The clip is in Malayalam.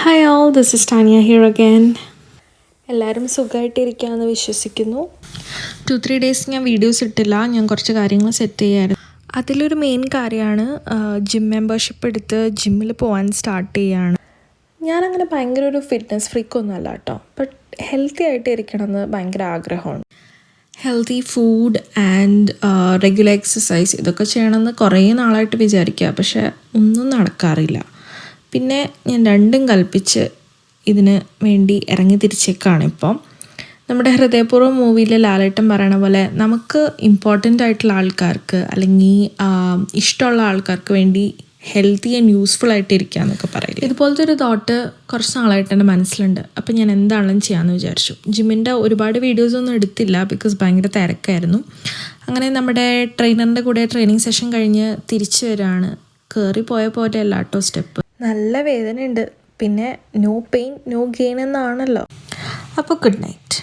Hi all, this is Tanya here again. എല്ലാവരും സുഖമായിട്ടിരിക്കുകയെന്ന് വിശ്വസിക്കുന്നു. 2-3 ഡേയ്സ് ഞാൻ വീഡിയോസ് ഇട്ടില്ല. ഞാൻ കുറച്ച് കാര്യങ്ങൾ സെറ്റ് ചെയ്യായിരുന്നു. അതിലൊരു മെയിൻ കാര്യമാണ് ജിം മെമ്പർഷിപ്പ് എടുത്ത് ജിമ്മിൽ പോകാൻ സ്റ്റാർട്ട് ചെയ്യുകയാണ്. ഞാനങ്ങനെ ഭയങ്കര ഒരു ഫിറ്റ്നസ് ഫ്രീക്കൊന്നും അല്ല കേട്ടോ, ബട്ട് ഹെൽത്തി ആയിട്ട് ഇരിക്കണമെന്ന് ഭയങ്കര ആഗ്രഹമാണ്. Healthy food and regular exercise ഇതൊക്കെ ചെയ്യണമെന്ന് കുറേ നാളായിട്ട് വിചാരിക്കുക, പക്ഷേ ഒന്നും നടക്കാറില്ല. പിന്നെ ഞാൻ രണ്ടും കൽപ്പിച്ച് ഇതിന് വേണ്ടി ഇറങ്ങി തിരിച്ചേക്കാണ് ഇപ്പം. നമ്മുടെ ഹൃദയപൂർവ്വം മൂവിയിൽ ലാലേട്ടൻ പറയണ പോലെ നമുക്ക് ഇമ്പോർട്ടൻ്റ് ആയിട്ടുള്ള ആൾക്കാർക്ക് അല്ലെങ്കിൽ ഇഷ്ടമുള്ള ആൾക്കാർക്ക് വേണ്ടി ഹെൽത്തി ആൻഡ് യൂസ്ഫുൾ ആയിട്ട് ഇരിക്കുക എന്നൊക്കെ പറയില്ല. ഇതുപോലത്തെ ഒരു തോട്ട് കുറച്ച് നാളായിട്ട് എൻ്റെ മനസ്സിലുണ്ട്. അപ്പം ഞാൻ എന്താണെങ്കിലും ചെയ്യാമെന്ന് വിചാരിച്ചു. ജിമ്മിൻ്റെ ഒരുപാട് വീഡിയോസൊന്നും എടുത്തില്ല, ബിക്കോസ് ഭയങ്കര തിരക്കായിരുന്നു. അങ്ങനെ നമ്മുടെ ട്രെയിനറിൻ്റെ കൂടെ ട്രെയിനിങ് സെഷൻ കഴിഞ്ഞ് തിരിച്ചു വരികയാണ്. കയറി പോയ പോലെ അല്ല കേട്ടോ സ്റ്റെപ്പ്. നല്ല വേദനയുണ്ട്. പിന്നെ നോ പെയിൻ നോ ഗെയിൻ എന്നാണല്ലോ. അപ്പോൾ ഗുഡ് നൈറ്റ്.